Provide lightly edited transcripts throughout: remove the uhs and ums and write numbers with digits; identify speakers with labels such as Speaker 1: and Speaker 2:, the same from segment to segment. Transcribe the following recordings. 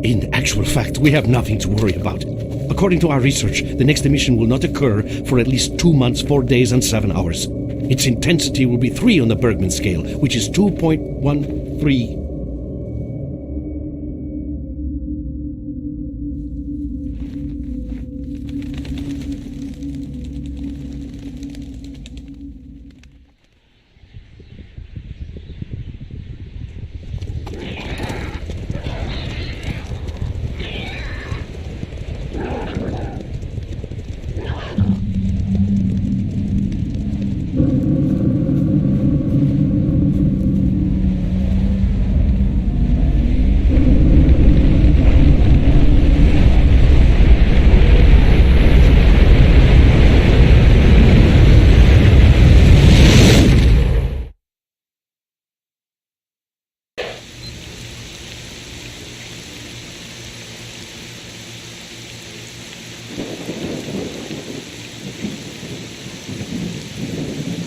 Speaker 1: In actual fact, we have nothing to worry about. According to our research, the next emission will not occur for at least 2 months, 4 days, and 7 hours. Its intensity will be 3 on the Bergman scale, which is 2.13.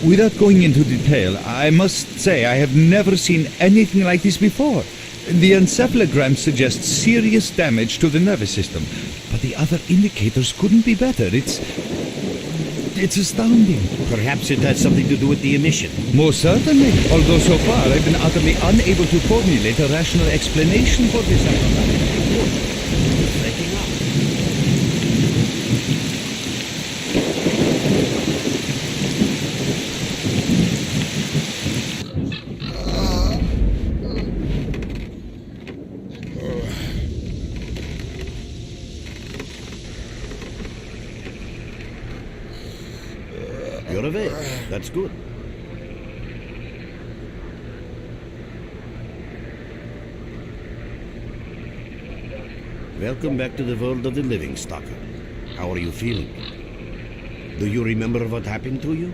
Speaker 2: Without going into detail, I must say I have never seen anything like this before. The encephalogram suggests serious damage to the nervous system, but the other indicators couldn't be better. It's astounding.
Speaker 3: Perhaps it has something to do with the emission.
Speaker 2: Most certainly, although so far I've been utterly unable to formulate a rational explanation for this anomaly.
Speaker 3: Breaking up. You're awake. That's good. Welcome back to the world of the living, Stalker. How are you feeling? Do you remember what happened to you?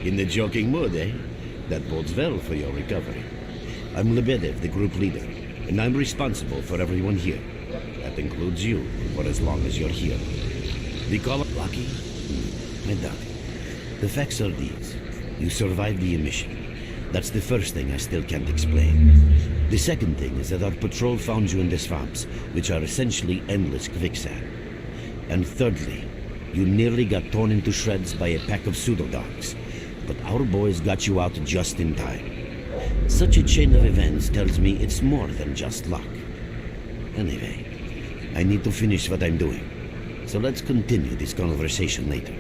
Speaker 3: In the joking mood, eh? That bodes well for your recovery. I'm Lebedev, the group leader, and I'm responsible for everyone here. That includes you, for as long as you're here. We call it lucky? I doubt it. The facts are these. You survived the emission. That's the first thing I still can't explain. The second thing is that our patrol found you in the swamps, which are essentially endless quicksand. And thirdly, you nearly got torn into shreds by a pack of pseudo-dogs. But our boys got you out just in time. Such a chain of events tells me it's more than just luck. Anyway, I need to finish what I'm doing. So let's continue this conversation later.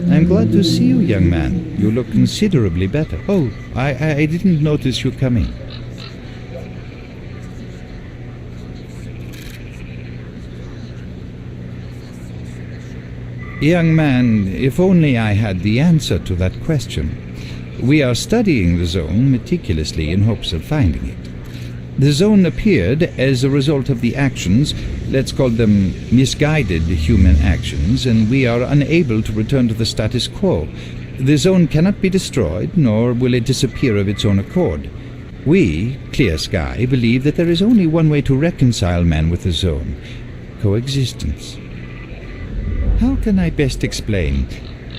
Speaker 2: I'm glad to see you, young man. You look considerably better. Oh, I didn't notice you coming. Young man, if only I had the answer to that question. We are studying the zone meticulously in hopes of finding it. The zone appeared as a result of the actions, let's call them misguided human actions, and we are unable to return to the status quo. The zone cannot be destroyed, nor will it disappear of its own accord. We, Clear Sky, believe that there is only one way to reconcile man with the zone: coexistence. How can I best explain?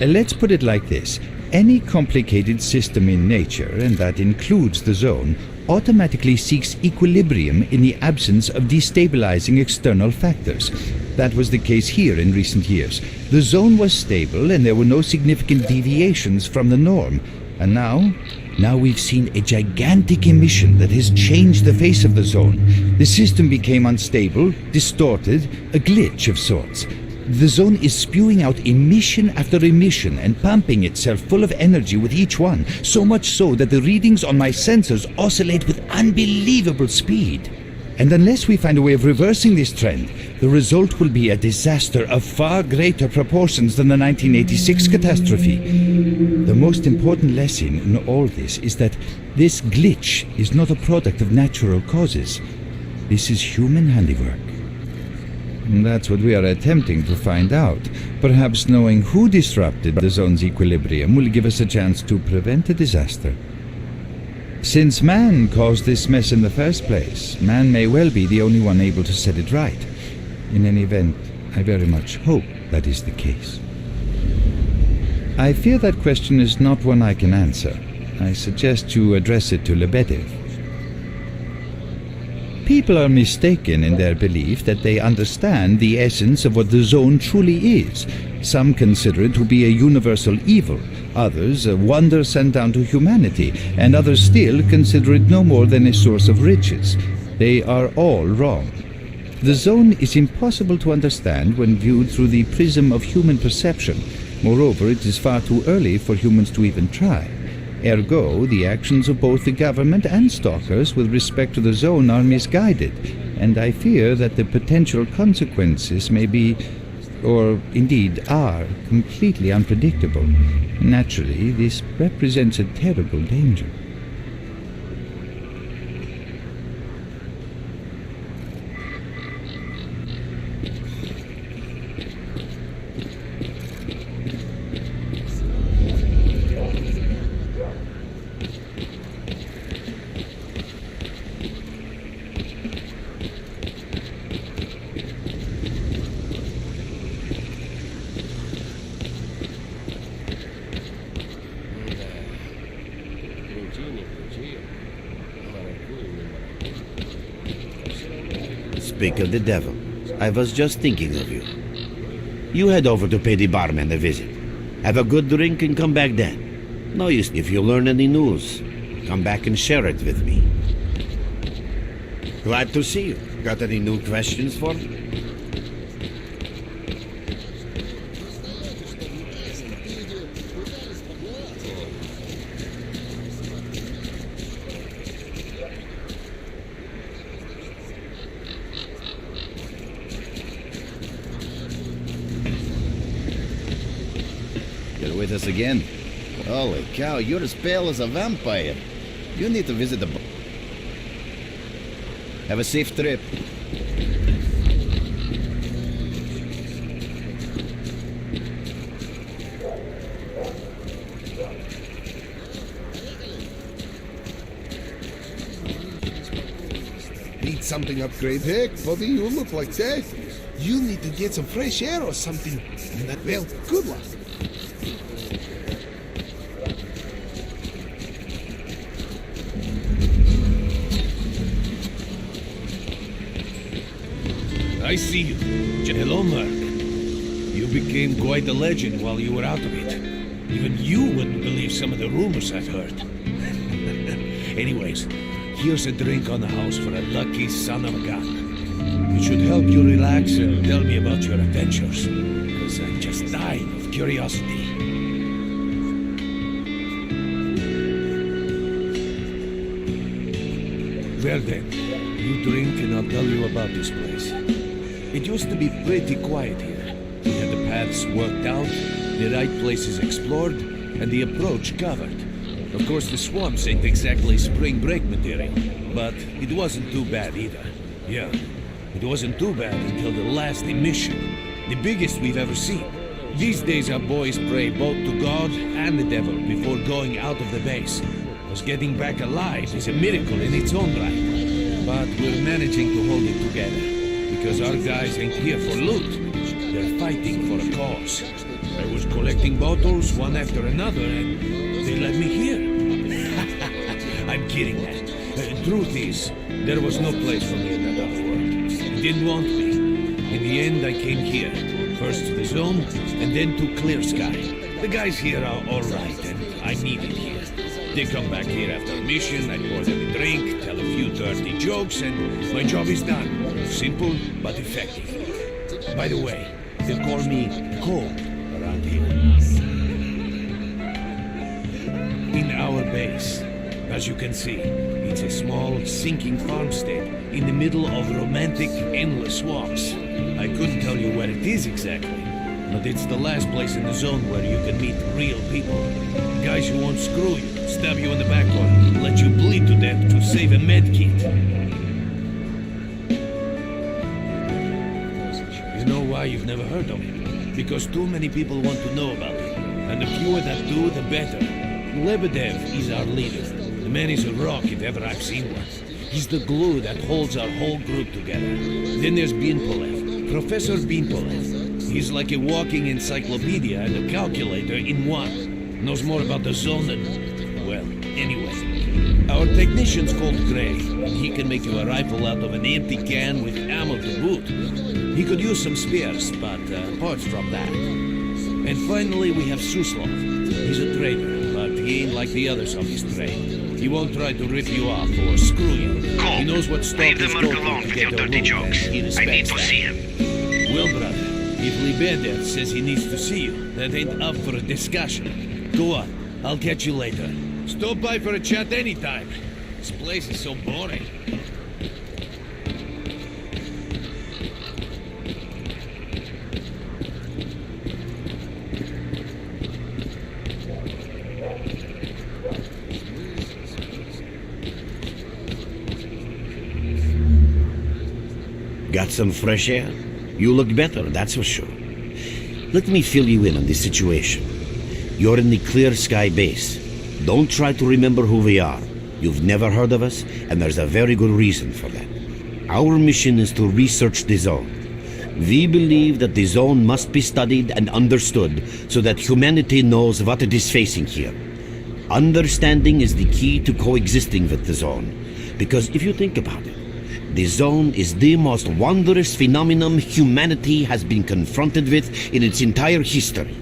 Speaker 2: Let's put it like this. Any complicated system in nature, and that includes the zone, automatically seeks equilibrium in the absence of destabilizing external factors. That was the case here in recent years. The zone was stable and there were no significant deviations from the norm. And now we've seen a gigantic emission that has changed the face of the zone. The system became unstable, distorted, a glitch of sorts. The zone is spewing out emission after emission and pumping itself full of energy with each one, so much so that the readings on my sensors oscillate with unbelievable speed. And unless we find a way of reversing this trend, the result will be a disaster of far greater proportions than the 1986 catastrophe. The most important lesson in all this is that this glitch is not a product of natural causes. This is human handiwork. That's what we are attempting to find out. Perhaps knowing who disrupted the zone's equilibrium will give us a chance to prevent a disaster. Since man caused this mess in the first place, man may well be the only one able to set it right. In any event, I very much hope that is the case. I fear that question is not one I can answer. I suggest you address it to Lebedev. People are mistaken in their belief that they understand the essence of what the zone truly is. Some consider it to be a universal evil, others a wonder sent down to humanity, and others still consider it no more than a source of riches. They are all wrong. The zone is impossible to understand when viewed through the prism of human perception. Moreover, it is far too early for humans to even try. Ergo, the actions of both the government and stalkers with respect to the zone are misguided, and I fear that the potential consequences may be, or indeed are, completely unpredictable. Naturally, this represents a terrible danger.
Speaker 3: Speak of the devil, I was just thinking of you. You head over to pay the barman a visit. Have a good drink and come back then. No use if you learn any news. Come back and share it with me. Glad to see you. Got any new questions for me?
Speaker 4: You're with us again? Holy cow, you're as pale as a vampire. You need to visit the Have a safe trip.
Speaker 5: Need something upgrade? Heck, buddy, you look like that. You need to get some fresh air or something. Well, good luck.
Speaker 6: I see you. Hello, Mark. You became quite a legend while you were out of it. Even you wouldn't believe some of the rumors I've heard. Anyways, here's a drink on the house for a lucky son of a gun. It should help you relax and tell me about your adventures, because I'm just dying of curiosity. Well then, you drink and I'll tell you about this place. It used to be pretty quiet here. We had the paths worked out, the right places explored, and the approach covered. Of course, the swamps ain't exactly spring break material, but it wasn't too bad either. Yeah, it wasn't too bad until the last emission, the biggest we've ever seen. These days our boys pray both to God and the devil before going out of the base. Because getting back alive is a miracle in its own right. But we're managing to hold it together. Because our guys ain't here for loot. They're fighting for a cause. I was collecting bottles one after another and they let me here. I'm kidding, man. Truth is, there was no place for me in that other world. They didn't want me. In the end, I came here. First to the zone, and then to Clear Sky. The guys here are alright, and I need it here. They come back here after a mission, I pour them a drink, tell a few dirty jokes, and my job is done. Simple, but effective. By the way, they call me Cold around here. In our base, as you can see, it's a small, sinking farmstead in the middle of romantic, endless swamps. I couldn't tell you where it is exactly, but it's the last place in the zone where you can meet real people. Guys who won't screw you, stab you in the back or let you bleed to death to save a med kit. You know why you've never heard of him? Because too many people want to know about him, and the fewer that do, the better. Lebedev is our leader. The man is a rock if ever I've seen one. He's the glue that holds our whole group together. Then there's Binpolev, Professor Binpolev. He's like a walking encyclopedia and a calculator in one. Knows more about the zone than... well, anyway. Our technician's called Gray, and he can make you a rifle out of an empty can with ammo to boot. He could use some spares, but apart from that... And finally we have Suslov. He's a trader, but he ain't like the others on his trade. He won't try to rip you off or screw you.
Speaker 7: Cool.
Speaker 6: He knows what
Speaker 7: Leave the
Speaker 6: Stalker's
Speaker 7: merc
Speaker 6: go
Speaker 7: alone
Speaker 6: to
Speaker 7: with
Speaker 6: get
Speaker 7: your
Speaker 6: their
Speaker 7: dirty
Speaker 6: loot,
Speaker 7: jokes.
Speaker 6: and he
Speaker 7: I
Speaker 6: respects
Speaker 7: need to
Speaker 6: that.
Speaker 7: see him.
Speaker 6: Well, brother, if Lebedev says he needs to see you, that ain't up for a discussion. Go on, I'll catch you later. Stop by for a chat anytime. This place is so boring.
Speaker 3: Got some fresh air? You look better, that's for sure. Let me fill you in on this situation. You're in the Clear Sky base. Don't try to remember who we are. You've never heard of us, and there's a very good reason for that. Our mission is to research the zone. We believe that the zone must be studied and understood so that humanity knows what it is facing here. Understanding is the key to coexisting with the zone, because if you think about it, the zone is the most wondrous phenomenon humanity has been confronted with in its entire history.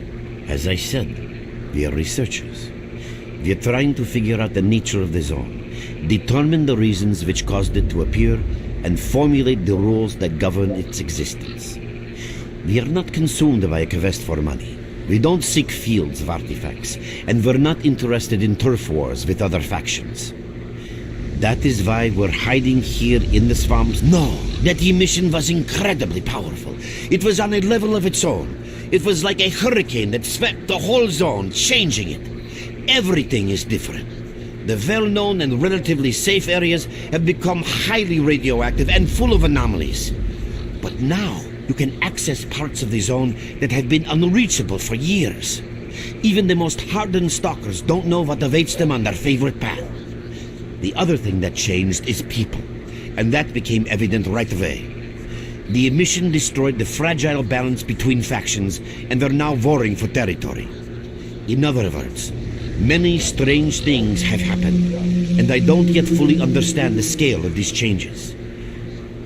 Speaker 3: As I said, we are researchers. We are trying to figure out the nature of the zone, determine the reasons which caused it to appear, and formulate the rules that govern its existence. We are not consumed by a quest for money. We don't seek fields of artifacts, and we're not interested in turf wars with other factions. That is why we're hiding here in the swamps. No, that emission was incredibly powerful. It was on a level of its own. It was like a hurricane that swept the whole zone, changing it. Everything is different. The well-known and relatively safe areas have become highly radioactive and full of anomalies. But now, you can access parts of the zone that have been unreachable for years. Even the most hardened stalkers don't know what awaits them on their favorite path. The other thing that changed is people, and that became evident right away. The emission destroyed the fragile balance between factions, and they're now warring for territory. In other words, many strange things have happened, and I don't yet fully understand the scale of these changes.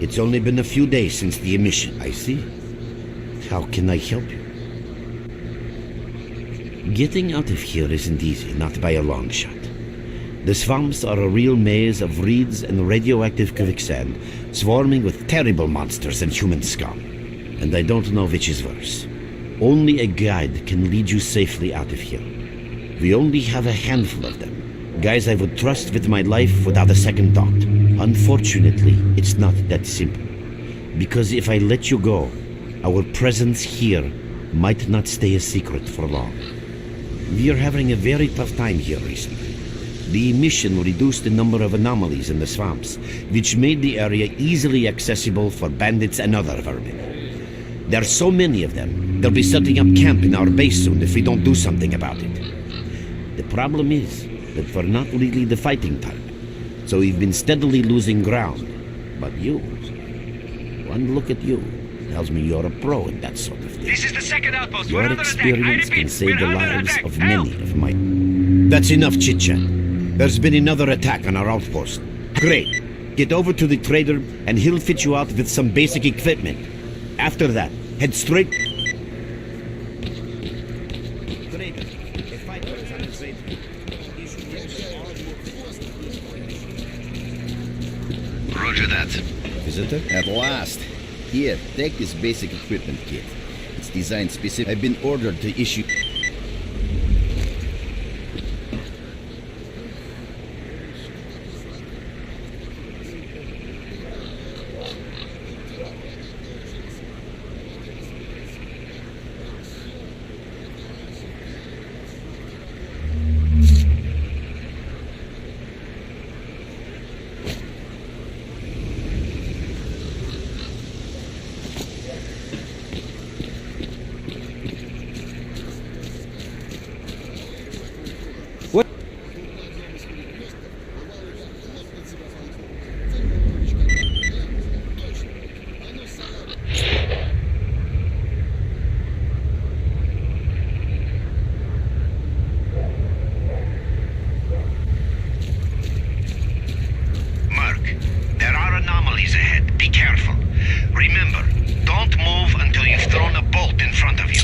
Speaker 3: It's only been a few days since the emission. I see. How can I help you? Getting out of here isn't easy, not by a long shot. The swamps are a real maze of reeds and radioactive quicksand, swarming with terrible monsters and human scum. And I don't know which is worse. Only a guide can lead you safely out of here. We only have a handful of them. Guys I would trust with my life without a second thought. Unfortunately, it's not that simple. Because if I let you go, our presence here might not stay a secret for long. We are having a very tough time here recently. The emission reduced the number of anomalies in the swamps, which made the area easily accessible for bandits and other vermin. There are so many of them. They'll be setting up camp in our base soon if we don't do something about it. The problem is that we're not really the fighting type, so we've been steadily losing ground. But you, one look at you, tells me you're a pro in that sort of thing.
Speaker 7: This is the second outpost.
Speaker 3: Your
Speaker 7: We're under attack. I
Speaker 3: experience
Speaker 7: repeat,
Speaker 3: can save the
Speaker 7: we're under
Speaker 3: lives
Speaker 7: attack.
Speaker 3: of
Speaker 7: Help!
Speaker 3: many of my... That's enough chit-chat. There's been another attack on our outpost. Great. Get over to the trader and he'll fit you out with some basic equipment. After that, head straight... Trader, a fighter is on his way.
Speaker 4: Roger that.
Speaker 3: Visitor?
Speaker 4: At last. Here, take this basic equipment kit. It's designed specific. I've been ordered to issue...
Speaker 7: Merc, there are anomalies ahead. Be careful. Remember, don't move until you've thrown a bolt in front of you.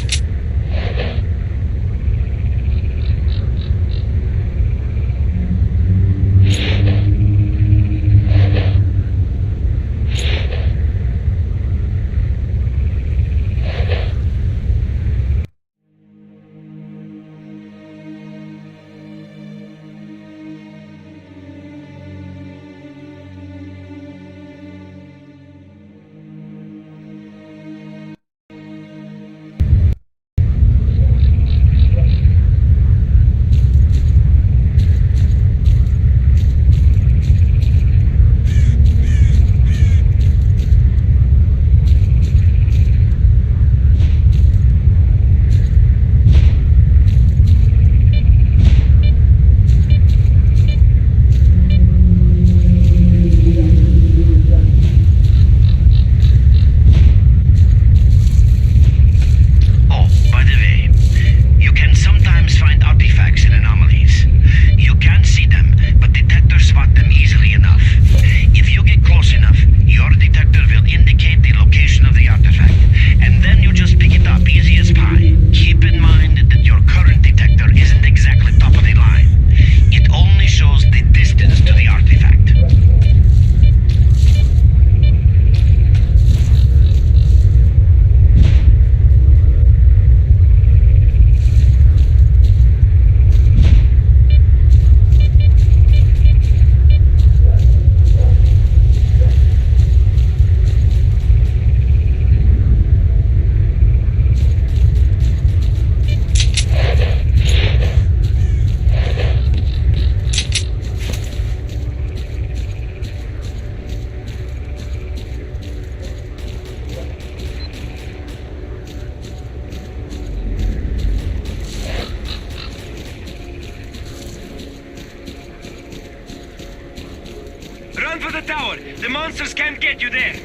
Speaker 7: Run for the tower! The monsters can't get you there!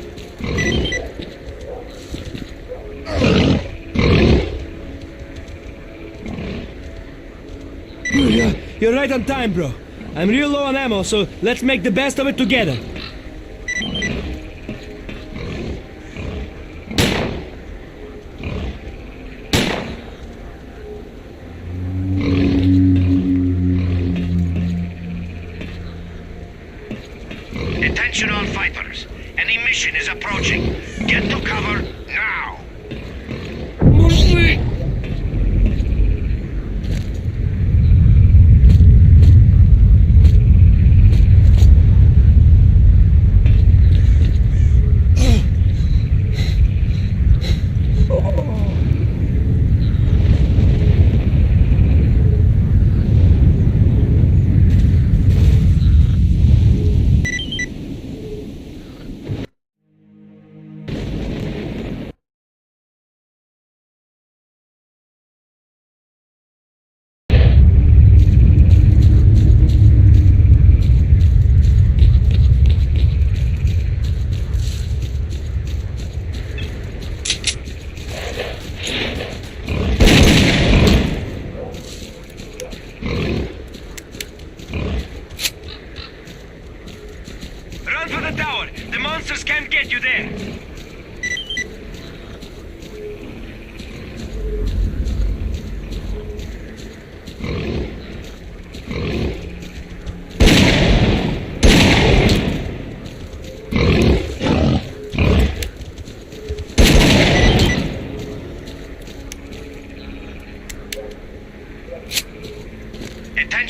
Speaker 8: You're right on time, bro. I'm real low on ammo, so let's make the best of it together.
Speaker 7: Attention all fighters. Enemy mission is approaching. Get to cover now!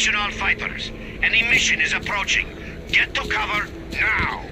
Speaker 7: Attention all fighters. An emission is approaching. Get to cover now.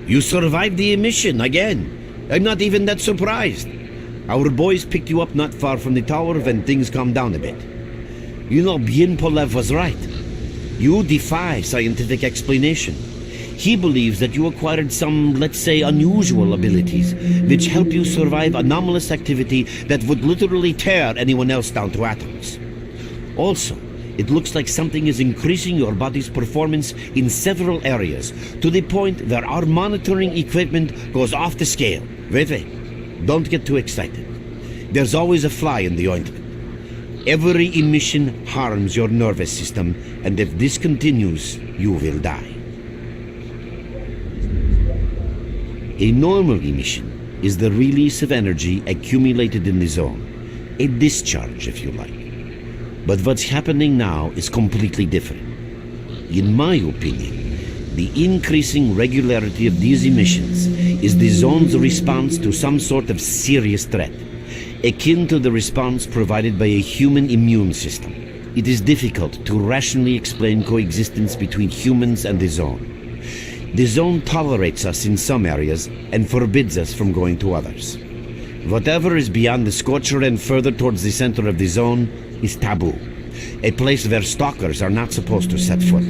Speaker 3: You survived the emission again. I'm not even that surprised. Our boys picked you up not far from the tower when things calmed down a bit. You know, Bien Polev was right. You defy scientific explanation. He believes that you acquired some, let's say, unusual abilities, which help you survive anomalous activity that would literally tear anyone else down to atoms. Also, it looks like something is increasing your body's performance in several areas, to the point where our monitoring equipment goes off the scale. Wait. Don't get too excited. There's always a fly in the ointment. Every emission harms your nervous system, and if this continues, you will die. A normal emission is the release of energy accumulated in the zone. A discharge, if you like. But what's happening now is completely different. In my opinion, the increasing regularity of these emissions is the zone's response to some sort of serious threat, akin to the response provided by a human immune system. It is difficult to rationally explain coexistence between humans and the zone. The zone tolerates us in some areas and forbids us from going to others. Whatever is beyond the Scorcher and further towards the center of the zone is taboo, a place where stalkers are not supposed to set foot.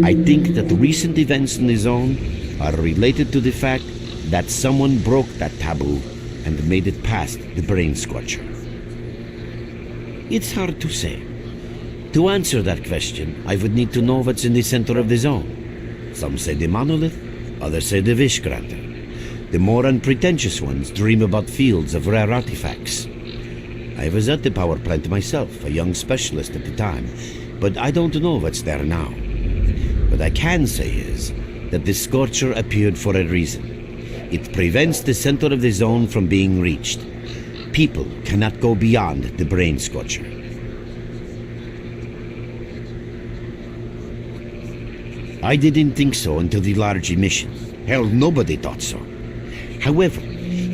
Speaker 3: I think that recent events in the zone are related to the fact that someone broke that taboo and made it past the brain scorcher. It's hard to say. To answer that question, I would need to know what's in the center of the zone. Some say the monolith, others say the Wishgranter. The more unpretentious ones dream about fields of rare artifacts. I was at the power plant myself, a young specialist at the time, but I don't know what's there now. What I can say is that the Scorcher appeared for a reason. It prevents the center of the zone from being reached. People cannot go beyond the brain Scorcher. I didn't think so until the large emission. Hell, nobody thought so. However,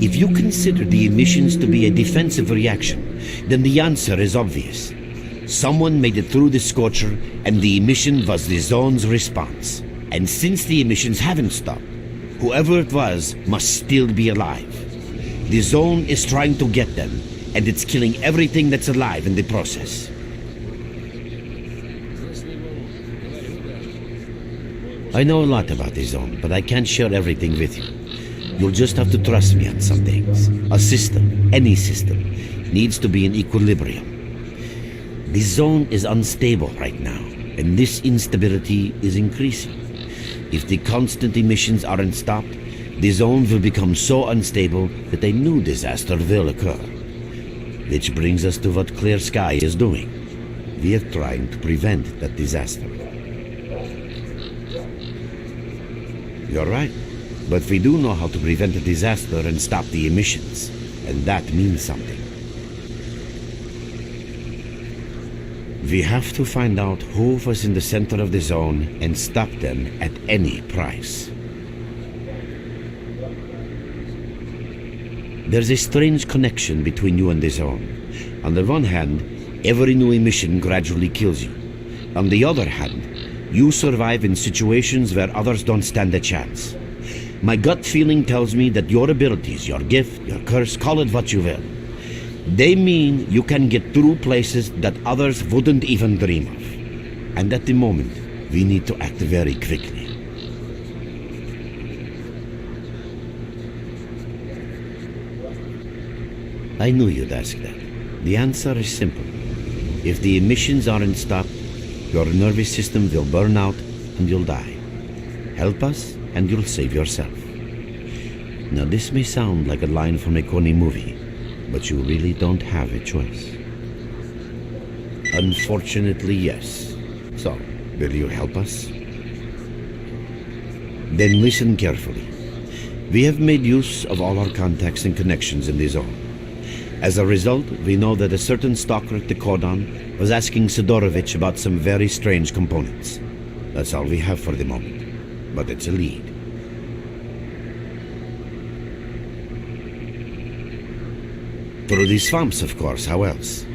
Speaker 3: if you consider the emissions to be a defensive reaction, then the answer is obvious. Someone made it through the Scorcher, and the emission was the zone's response. And since the emissions haven't stopped, whoever it was must still be alive. The zone is trying to get them, and it's killing everything that's alive in the process. I know a lot about the zone, but I can't share everything with you. You'll just have to trust me on some things. A system, any system, needs to be in equilibrium. The zone is unstable right now, and this instability is increasing. If the constant emissions aren't stopped, the zone will become so unstable that a new disaster will occur. Which brings us to what Clear Sky is doing. We are trying to prevent that disaster. You're right. But we do know how to prevent a disaster and stop the emissions, and that means something. We have to find out who was in the center of the zone and stop them at any price. There's a strange connection between you and the zone. On the one hand, every new emission gradually kills you. On the other hand, you survive in situations where others don't stand a chance. My gut feeling tells me that your abilities, your gift, your curse, call it what you will, they mean you can get through places that others wouldn't even dream of. And at the moment, we need to act very quickly. I knew you'd ask that. The answer is simple. If the emissions aren't stopped, your nervous system will burn out and you'll die. Help us and you'll save yourself. Now this may sound like a line from a corny movie, but you really don't have a choice. Unfortunately, yes. So, will you help us? Then listen carefully. We have made use of all our contacts and connections in the zone. As a result, we know that a certain stalker at the cordon was asking Sidorovich about some very strange components. That's all we have for the moment, but it's a lead. Through the swamps, of course, how else?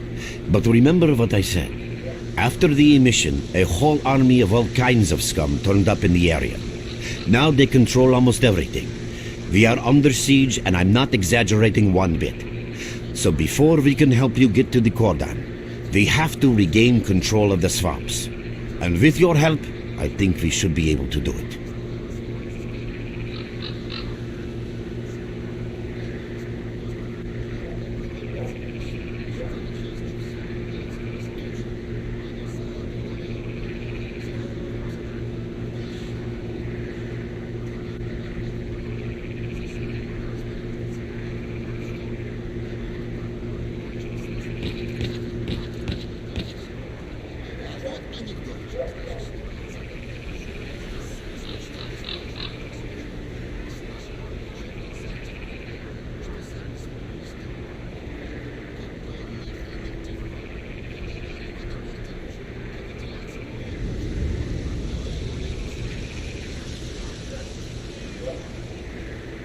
Speaker 3: But remember what I said. After the emission, a whole army of all kinds of scum turned up in the area. Now they control almost everything. We are under siege, and I'm not exaggerating one bit. So before we can help you get to the cordon, we have to regain control of the swamps. And with your help, I think we should be able to do it.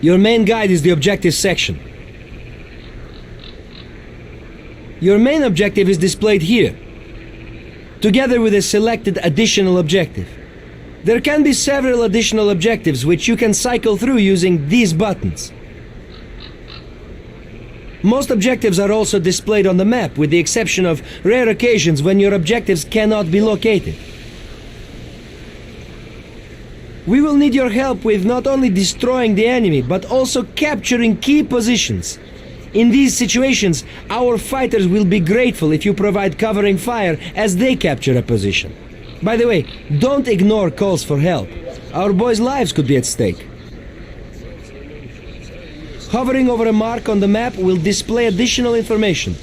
Speaker 8: Your main guide is the objective section. Your main objective is displayed here, together with a selected additional objective. There can be several additional objectives which you can cycle through using these buttons. Most objectives are also displayed on the map, with the exception of rare occasions when your objectives cannot be located. We will need your help with not only destroying the enemy, but also capturing key positions. In these situations, our fighters will be grateful if you provide covering fire as they capture a position. By the way, don't ignore calls for help. Our boys' lives could be at stake. Hovering over a mark on the map will display additional information.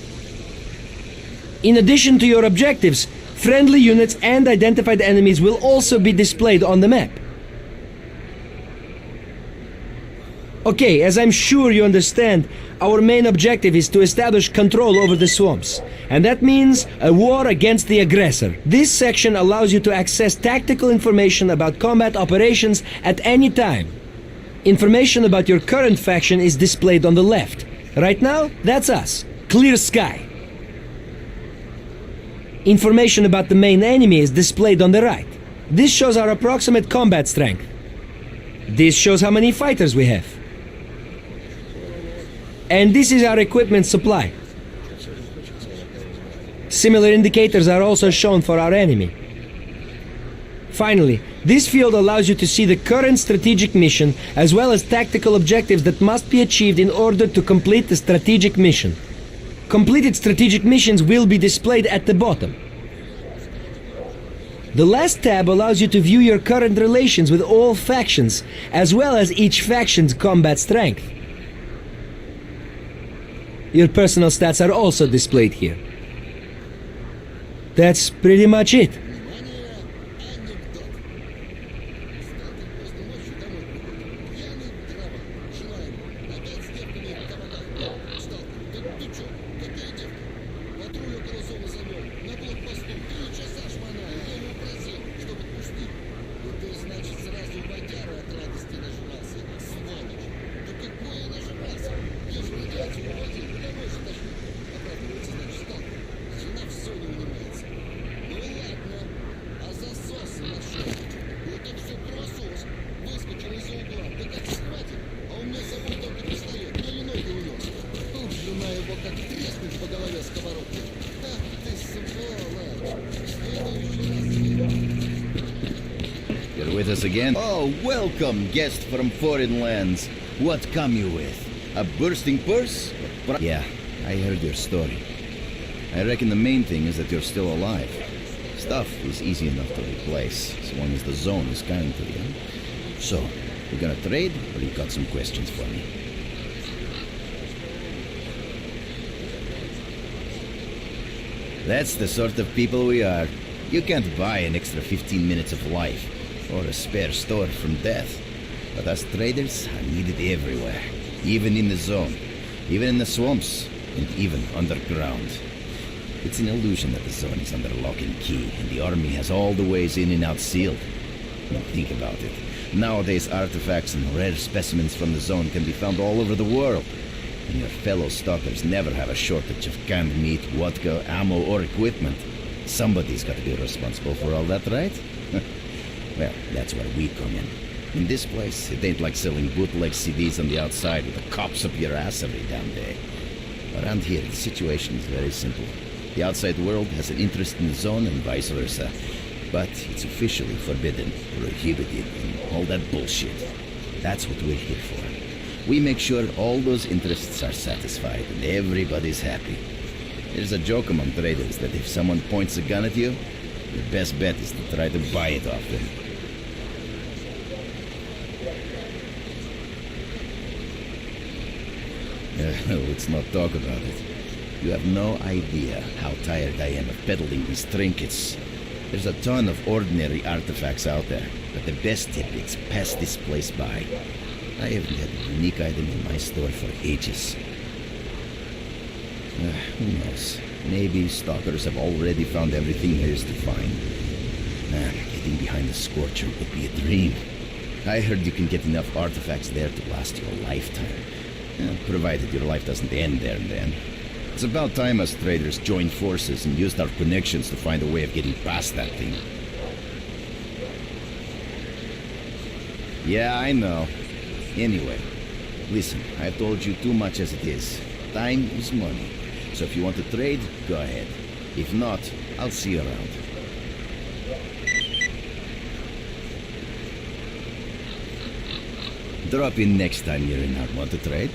Speaker 8: In addition to your objectives, friendly units and identified enemies will also be displayed on the map. Okay, as I'm sure you understand, our main objective is to establish control over the swamps. And that means a war against the aggressor. This section allows you to access tactical information about combat operations at any time. Information about your current faction is displayed on the left. Right now, that's us. Clear sky. Information about the main enemy is displayed on the right. This shows our approximate combat strength. This shows how many fighters we have. And this is our equipment supply. Similar indicators are also shown for our enemy. Finally, this field allows you to see the current strategic mission as well as tactical objectives that must be achieved in order to complete the strategic mission. Completed strategic missions will be displayed at the bottom. The last tab allows you to view your current relations with all factions, as well as each faction's combat strength. Your personal stats are also displayed here. That's pretty much it.
Speaker 4: with us again. Oh, welcome, guest from foreign lands. What come you with? A bursting purse? Yeah, I heard your story. I reckon the main thing is that you're still alive. Stuff is easy enough to replace, as long as the zone is kind to you. So, we're gonna trade, or you got some questions for me? That's the sort of people we are. You can't buy an extra 15 minutes of life, or a spare store from death. But us traders are needed everywhere, even in the zone, even in the swamps, and even underground. It's an illusion that the zone is under lock and key, and the army has all the ways in and out sealed. Now think about it. Nowadays, artifacts and rare specimens from the zone can be found all over the world. And your fellow stalkers never have a shortage of canned meat, vodka, ammo, or equipment. Somebody's got to be responsible for all that, right? Well, that's where we come in. In this place, it ain't like selling bootleg CDs on the outside with the cops up your ass every damn day. Around here, the situation is very simple. The outside world has an interest in the zone and vice versa. But it's officially forbidden, prohibited, and all that bullshit. That's what we're here for. We make sure all those interests are satisfied and everybody's happy. There's a joke among traders that if someone points a gun at you, your best bet is to try to buy it off them. Let's not talk about it. You have no idea how tired I am of peddling these trinkets. There's a ton of ordinary artifacts out there, but the best tidbits pass this place by. I haven't had a unique item in my store for ages. Who knows? Maybe stalkers have already found everything there is to find. Getting behind the Scorcher would be a dream. I heard you can get enough artifacts there to last you a lifetime. Provided your life doesn't end there and then. It's about time us traders joined forces and used our connections to find a way of getting past that thing. Yeah, I know. Anyway, listen, I've told you too much as it is. Time is money. So if you want to trade, go ahead. If not, I'll see you around. Drop in next time you're in our want to trade.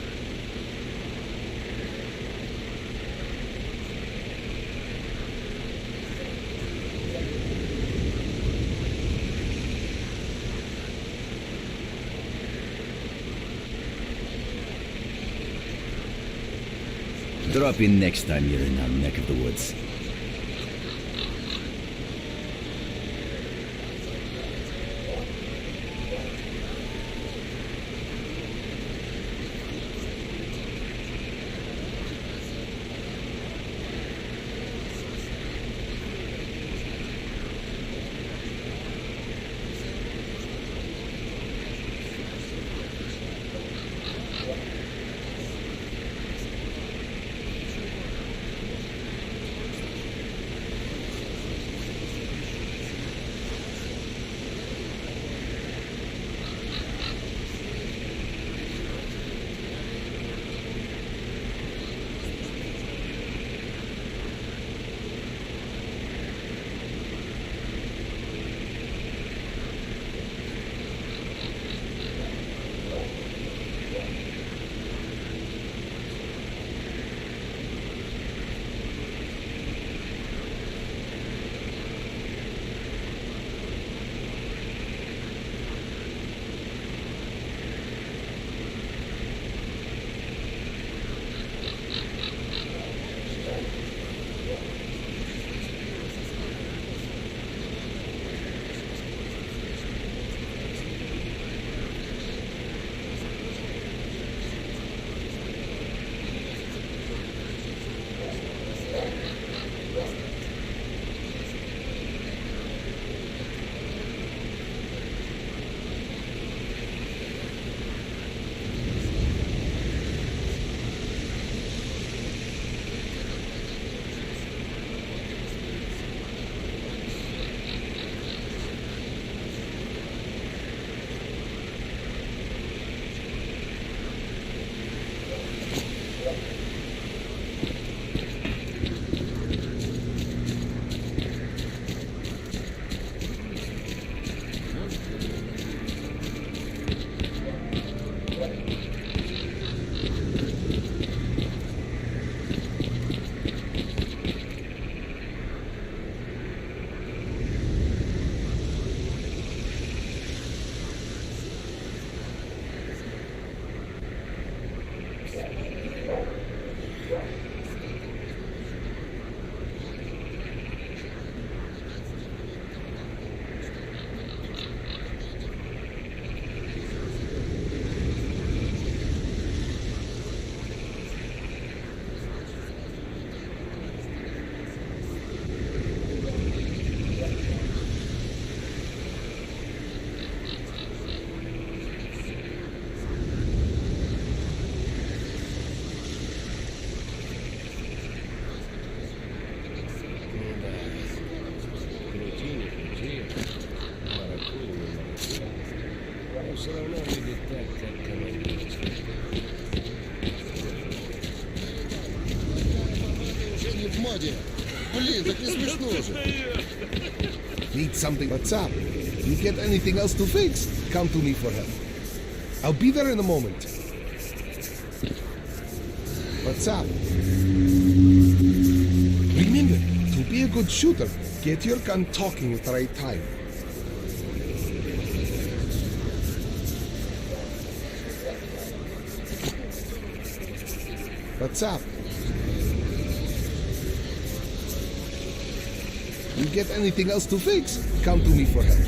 Speaker 4: Drop in next time you're in our neck of the woods.
Speaker 6: все равно выйдет так, как командир.
Speaker 5: Уже не в моде. Блин, так не смешно же. Need something? What's up? You get anything else to fix? Come to me for help. I'll be there in a moment. What's up? Remember, to be a good shooter, get your gun talking at the right time. What's up? You get anything else to fix? Come to me for help.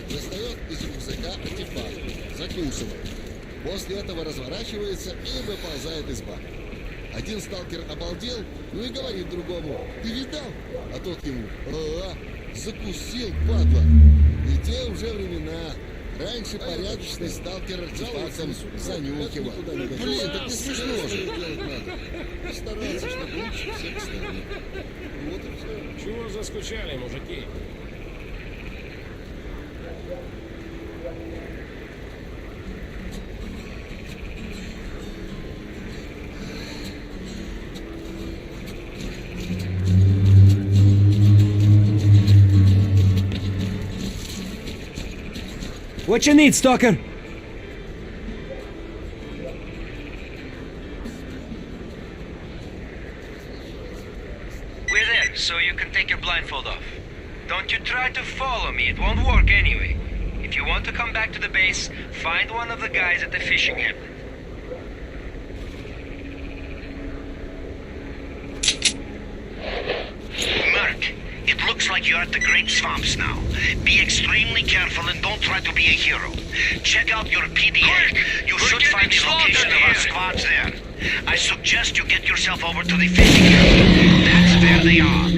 Speaker 9: Достает из рюкзака антифар, закусывает. После этого разворачивается и выползает из бара. Один сталкер обалдел, ну и говорит другому: ты видал? А тот ему: закусил, падла. И те уже времена. Раньше порядочный сталкер артефактом занюхивал. Блин, так не смешно же. Стараться, чтобы лучше всех остальных. Вот и все.
Speaker 6: Чего заскучали, мужики?
Speaker 8: What you need, Stalker?
Speaker 10: We're there, so you can take your blindfold off. Don't you try to follow me, it won't work anyway. If you want to come back to the base, find one of the guys at the fishing hamlet.
Speaker 7: Merc, it looks like you're at the Great Swamps now. Be extremely careful and don't try to be a hero. Check out your PDA. You should find the location of our squads there. I suggest you get yourself over to the fishing hamlet. That's where they are.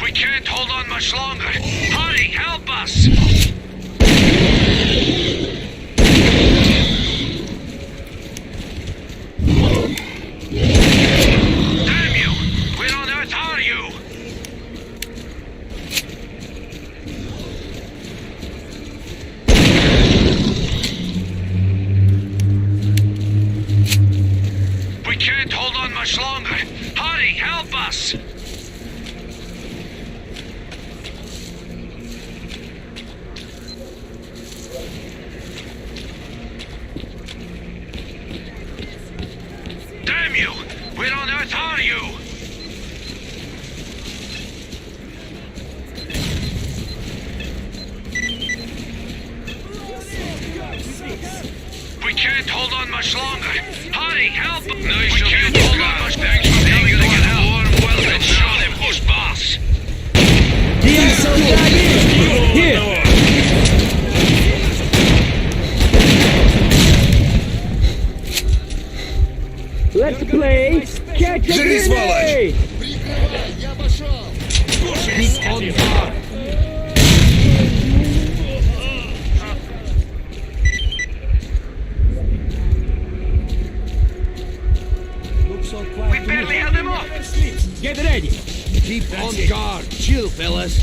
Speaker 10: We can't hold on much longer. Hurry, help us! Damn you! Where on earth are you? We can't hold on much longer. Hurry, help us! Damn you! Where on earth are you? We can't hold on much longer. Hurry, help! Nice we can't hold on much. Thanks for coming to get a warm welcome. Show them who's boss.
Speaker 8: Here! Let's play catch a grenade!
Speaker 9: Прикрывай, я пошел!
Speaker 10: We barely held them off.
Speaker 8: Get ready!
Speaker 6: Keep on guard. Chill, fellas.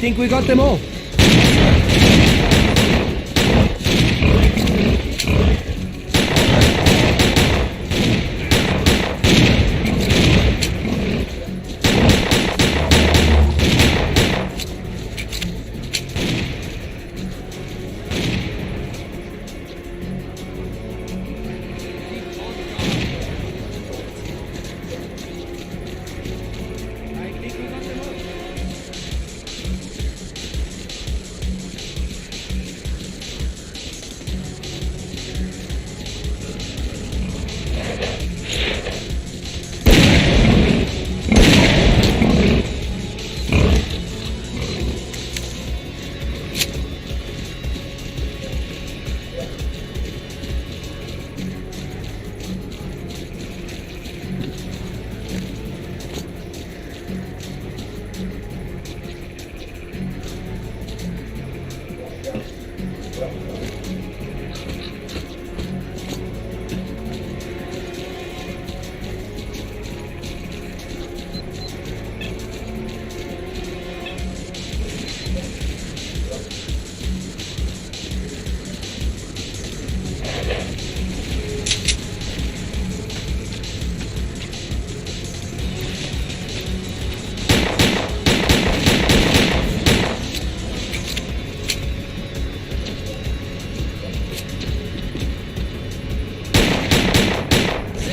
Speaker 8: think we got them all.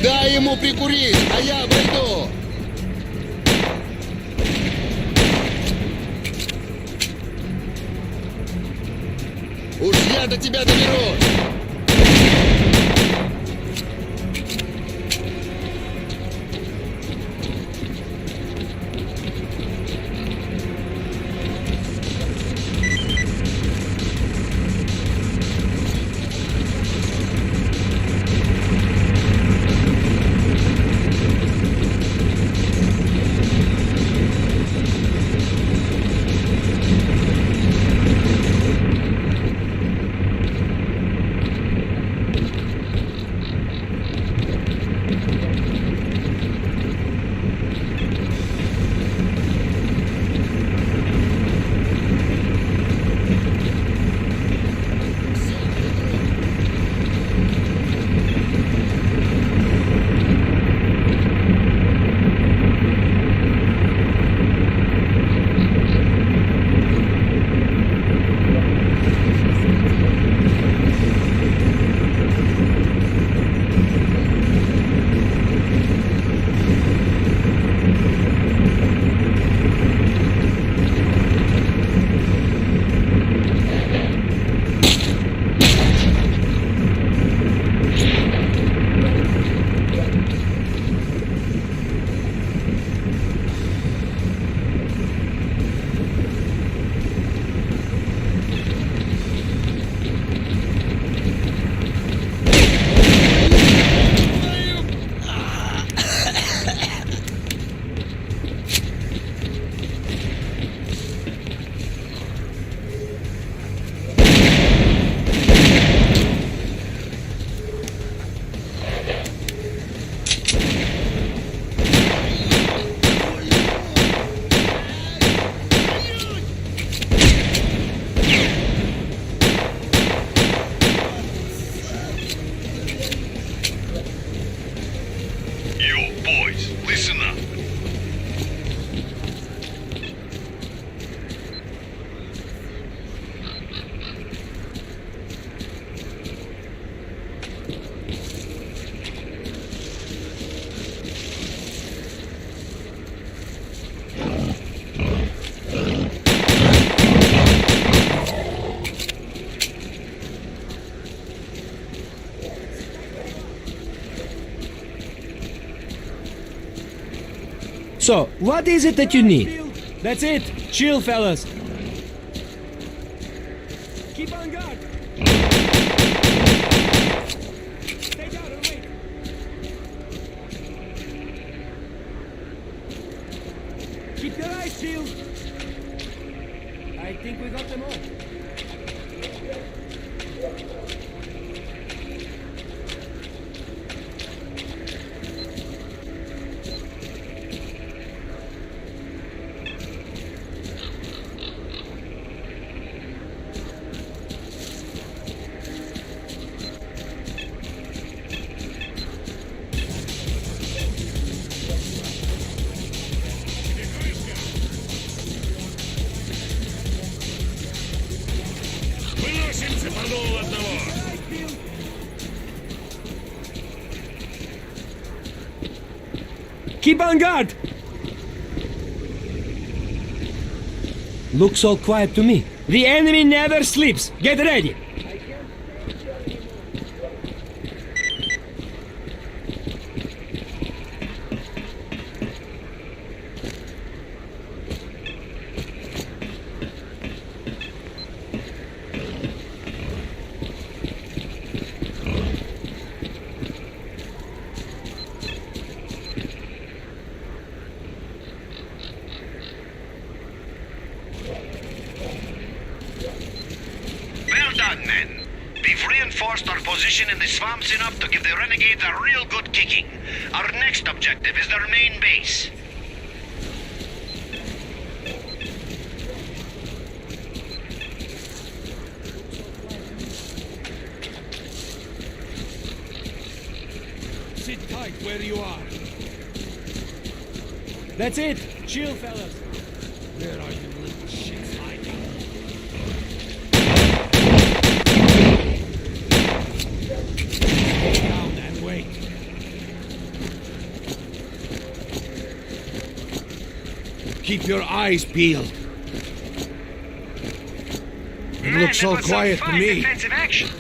Speaker 9: Дай ему прикурить, а я обойду. Уж я до тебя доберусь.
Speaker 8: So, what is it that you need? That's it. Chill, fellas. Keep on guard. Stay down and wait. Keep your eyes peeled. I think we got them all. Keep on guard! Looks all quiet to me. The enemy never sleeps. Get ready!
Speaker 7: Men. We've reinforced our position in the swamps enough to give the renegades a real good kicking. Our next objective is their main base.
Speaker 6: Sit tight where you are.
Speaker 8: That's it! Chill, fellas.
Speaker 6: Where are you little shits hiding? Down and wait. Keep your eyes peeled. It looks so quiet to me.
Speaker 10: Defensive action.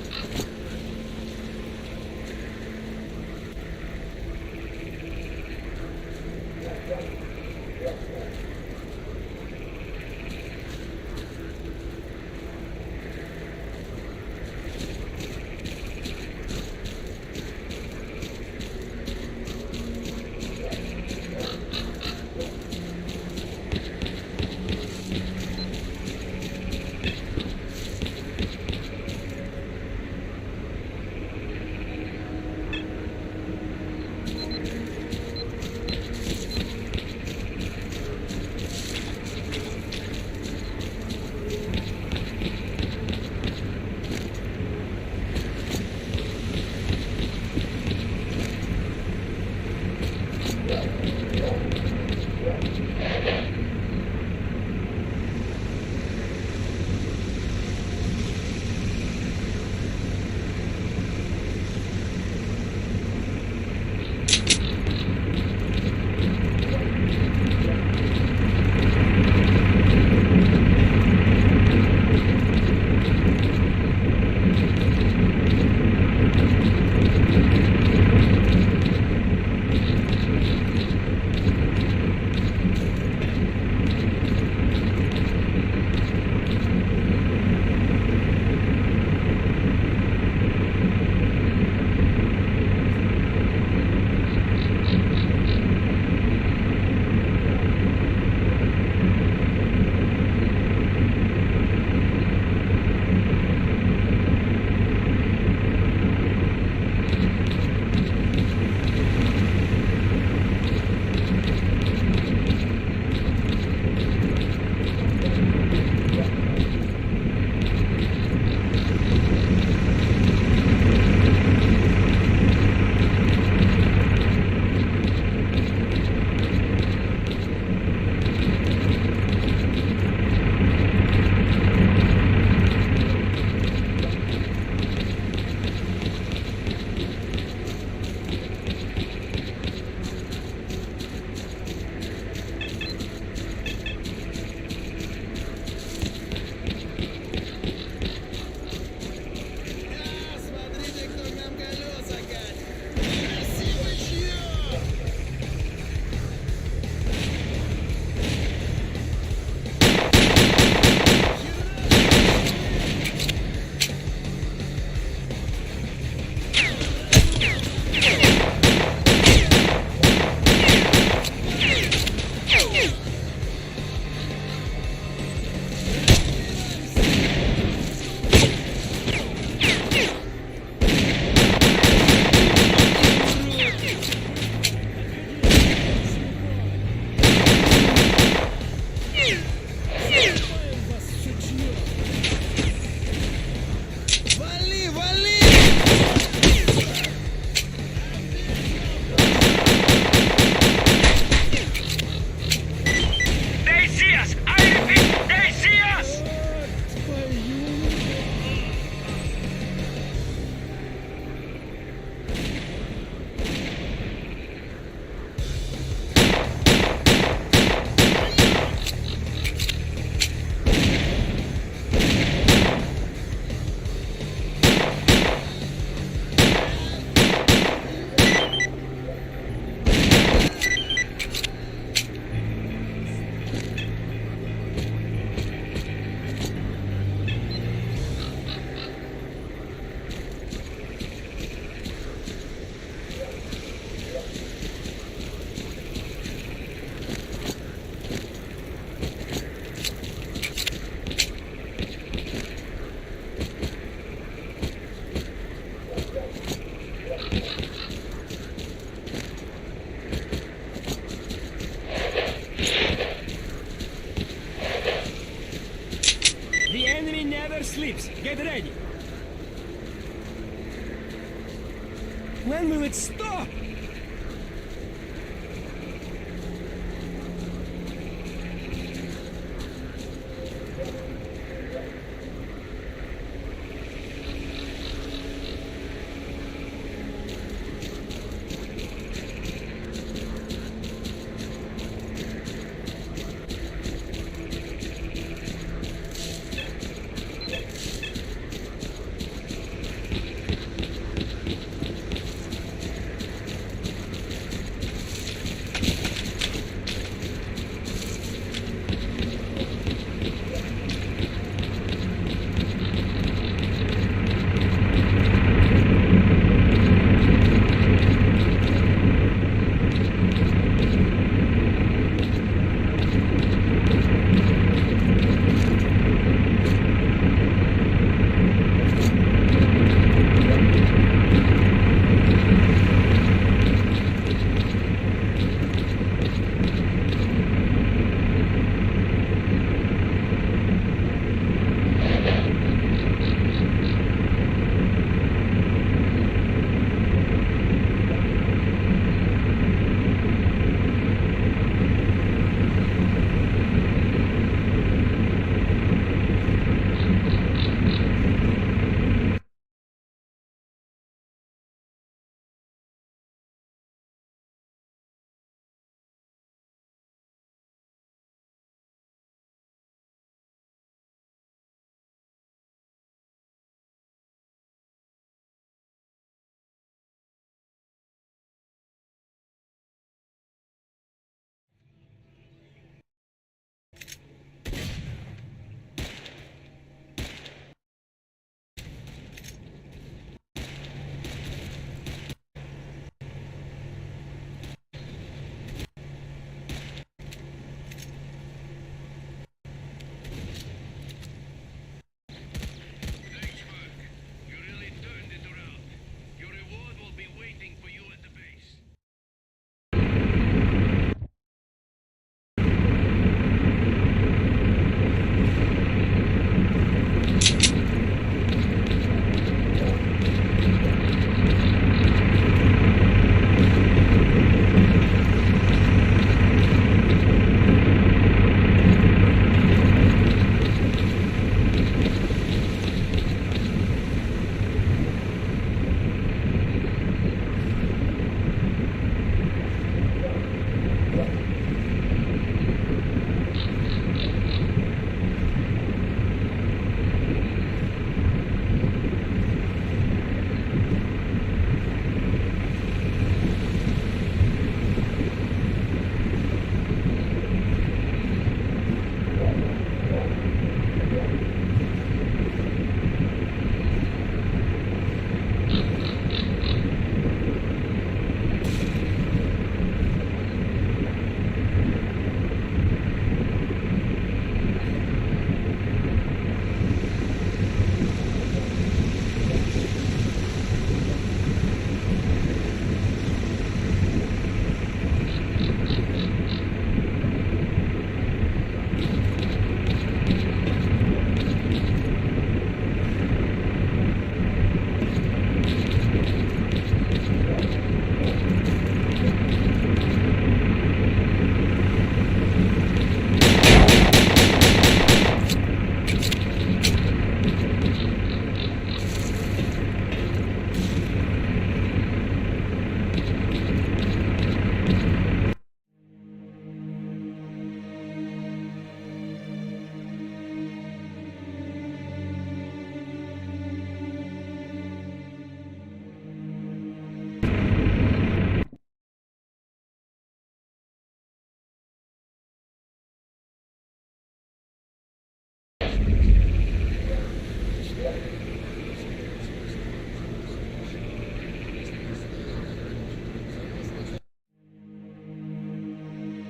Speaker 8: ready. When will it stop?